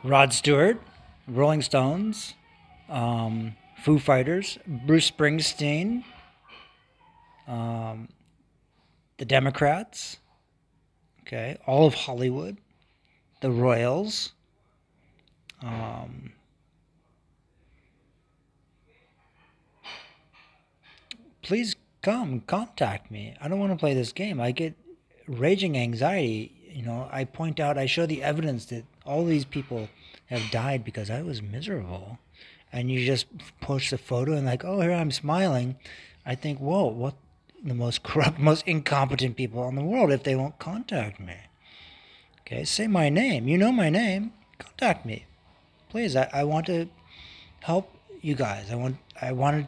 Rod Stewart, Rolling Stones, Foo Fighters, Bruce Springsteen, um, the Democrats, okay, all of Hollywood, the Royals. Um, please come contact me. I don't want to play this game. I get raging anxiety. I point out, I show the evidence that all these people have died because I was miserable. And you just post a photo and like, oh, here I'm smiling. I think, whoa, what the most corrupt, most incompetent people in the world if they won't contact me. Okay, say my name. You know my name. Contact me. Please, I want to help you guys. I wanted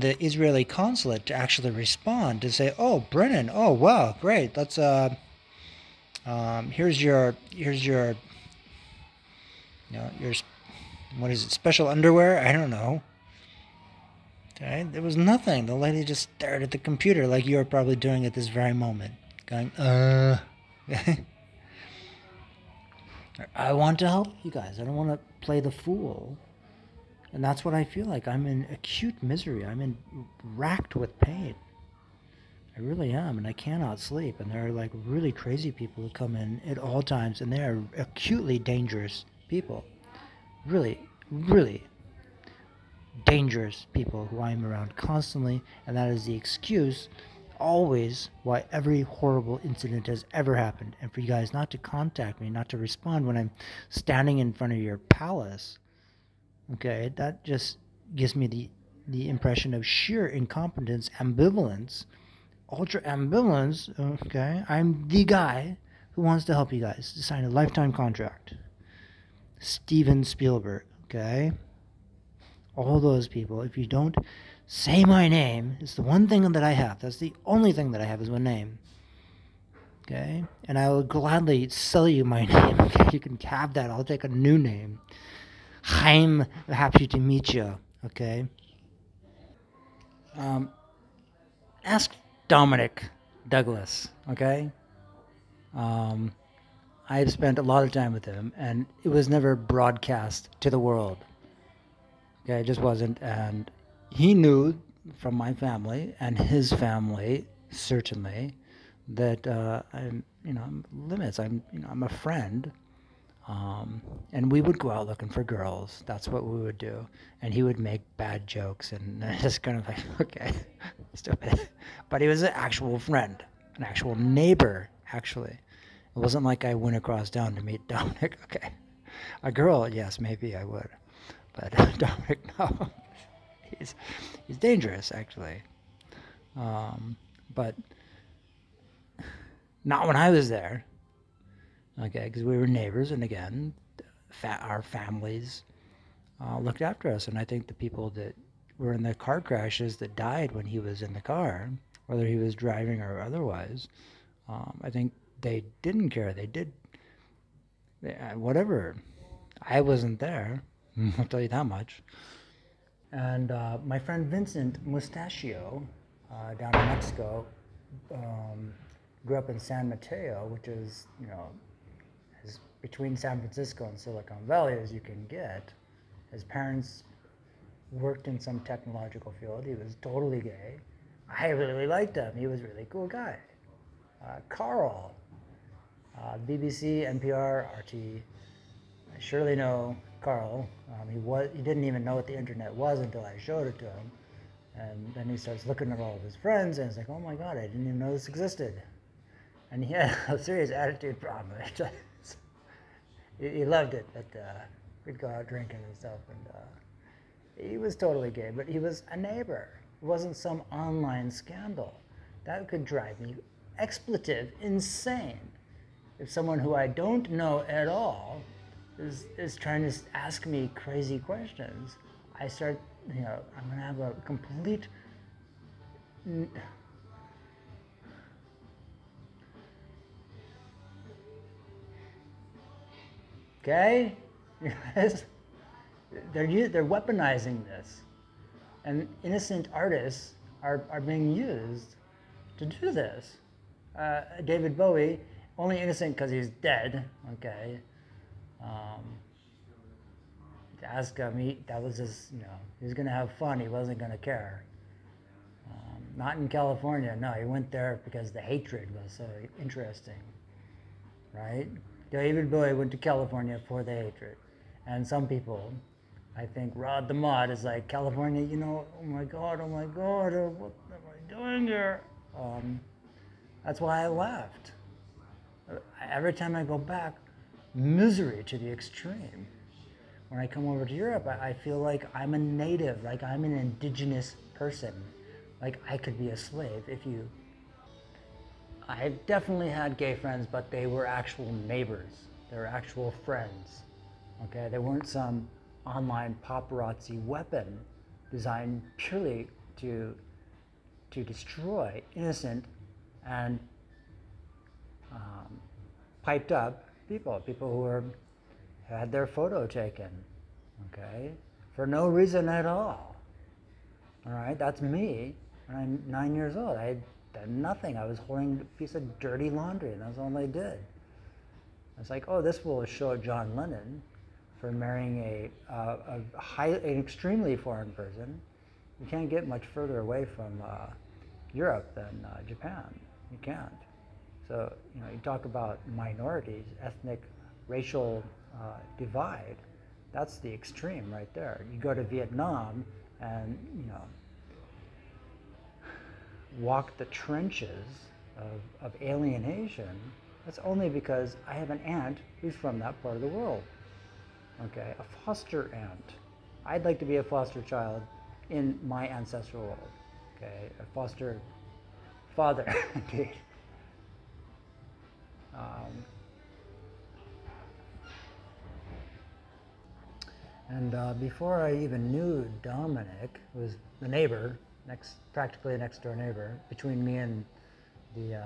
the Israeli consulate to actually respond to say, "Oh, Brennan, oh wow, great. Let's here's your your what is it? Special underwear? I don't know." Okay, there was nothing. The lady just stared at the computer like you are probably doing at this very moment, going, I want to help you guys. I don't want to play the fool. And that's what I feel like. I'm in acute misery. Racked with pain. I really am, and I cannot sleep. And there are like really crazy people who come in at all times, and they are acutely dangerous people. Really, really dangerous people who I'm around constantly, and that is the excuse always why every horrible incident has ever happened. And for you guys not to contact me, not to respond when I'm standing in front of your palace, okay, that just gives me the impression of sheer incompetence, ambivalence, ultra ambivalence. Okay, I'm the guy who wants to help you guys to sign a lifetime contract. Steven Spielberg, okay? All those people, if you don't say my name, it's the one thing that I have. That's the only thing that I have is my name. Okay? And I will gladly sell you my name. Okay? You can have that. I'll take a new name. I'm happy to meet you. Okay? Ask Dominic Douglas. Okay? I've spent a lot of time with him, and it was never broadcast to the world. Okay, it just wasn't. And he knew from my family and his family certainly that I'm, limits. I'm a friend, and we would go out looking for girls. That's what we would do. And he would make bad jokes, and just kind of like, okay, stupid. But he was an actual friend, an actual neighbor. Actually, it wasn't like I went across town to meet Dominic. Okay, a girl, yes, maybe I would. But Dominic, no, he's dangerous actually. But not when I was there. Okay, because we were neighbors, and again, our families looked after us. And I think the people that were in the car crashes that died when he was in the car, whether he was driving or otherwise, I think they didn't care. They did whatever. I wasn't there. I'll tell you that much. And my friend Vincent Mustachio, down in Mexico, grew up in San Mateo, which is, as between San Francisco and Silicon Valley as you can get. His parents worked in some technological field. He was totally gay. I really liked him. He was a really cool guy. Carl, BBC, NPR, RT. I surely know Carl. He didn't even know what the internet was until I showed it to him. And then he starts looking at all of his friends, and he's like, oh my God, I didn't even know this existed. And he had a serious attitude problem. He loved it, but we'd go out drinking and stuff. And he was totally gay, but he was a neighbor. It wasn't some online scandal. That could drive me expletive insane. If someone who I don't know at all is trying to ask me crazy questions, I start, I'm going to have a complete... Okay? They're weaponizing this. And innocent artists are being used to do this. David Bowie only innocent because he's dead. Okay. Um, to ask him, that was just, he was gonna have fun. He wasn't gonna care. Not in California. No, he went there because the hatred was so interesting, right? David Bowie went to California for the hatred, and some people, I think Rod the Mod is like, California, oh my God, what am I doing here? That's why I left. Every time I go back, misery to the extreme. When I come over to Europe, I feel like I'm a native, like I'm an indigenous person. Like I could be a slave if you... I've definitely had gay friends, but they were actual neighbors. They were actual friends, okay? They weren't some online paparazzi weapon designed purely to destroy innocent and piped up people who had their photo taken, okay? For no reason at all. All right, that's me. When I'm 9 years old, I did nothing. I was holding a piece of dirty laundry, and that's all I did. I was like, oh, this will show John Lennon for marrying an extremely foreign person. You can't get much further away from Europe than Japan. You can't. So, you talk about minorities, ethnic, racial divide. That's the extreme right there. You go to Vietnam and, walk the trenches of alienation. That's only because I have an aunt who's from that part of the world. Okay, a foster aunt. I'd like to be a foster child in my ancestral world. Okay, a foster father, indeed. Before I even knew Dominic, who was the neighbor, practically a next door neighbor, between me and the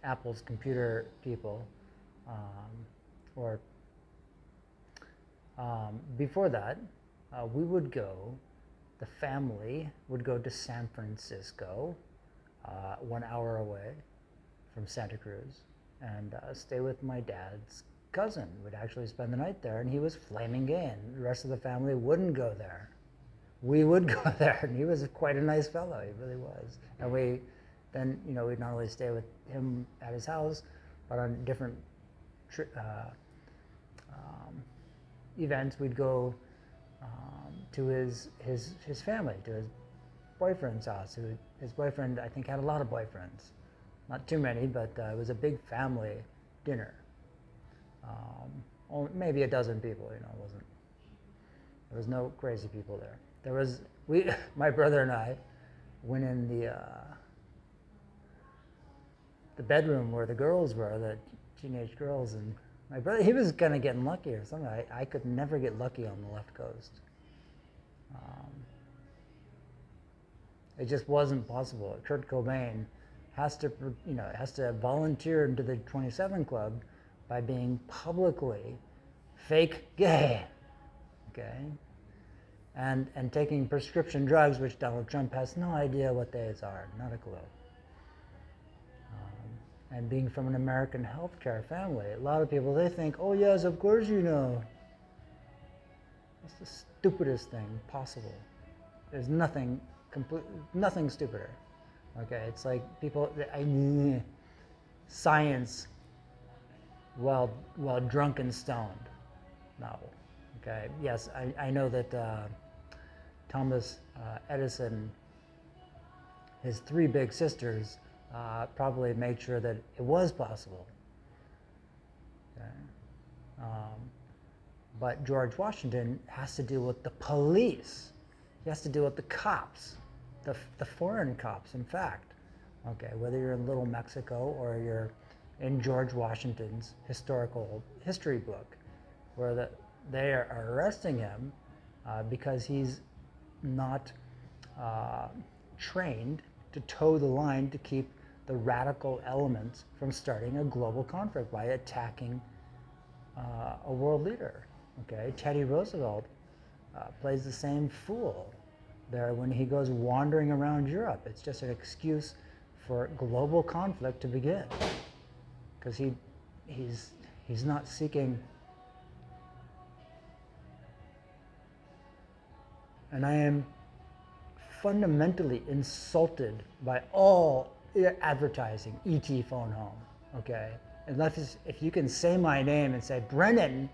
Apple's computer people, before that, the family would go to San Francisco, 1 hour away from Santa Cruz, and stay with my dad's cousin. Would actually spend the night there, and he was flaming gay, and the rest of the family wouldn't go there. We would go there, and he was quite a nice fellow. He really was. And we'd not only stay with him at his house, but on different events, we'd go to his family, to his boyfriend's house. His boyfriend, I think, had a lot of boyfriends. Not too many, but it was a big family dinner. Maybe a dozen people, there was no crazy people there. My brother and I went in the bedroom where the girls were, the teenage girls, and my brother, he was kind of getting lucky or something. I could never get lucky on the left coast. It just wasn't possible. Kurt Cobain has to volunteer into the 27 Club by being publicly fake gay, okay? And taking prescription drugs, which Donald Trump has no idea what those are, not a clue. And being from an American healthcare family, a lot of people, they think, oh yes, of course you know. It's the stupidest thing possible. There's nothing stupider. Okay, it's like people, science while drunk and stoned. No, okay, yes, I know that Thomas Edison, his 3 big sisters, probably made sure that it was possible. Okay. But George Washington has to deal with the police. He has to deal with the cops, the foreign cops, in fact. Okay, whether you're in Little Mexico or you're in George Washington's history book, where they are arresting him because he's not trained to toe the line to keep the radical elements from starting a global conflict by attacking a world leader. Okay, Teddy Roosevelt plays the same fool there when he goes wandering around Europe. It's just an excuse for global conflict to begin. because he's not seeking. And I am fundamentally insulted by all advertising, ET phone home, okay? Unless if you can say my name and say, Brennan,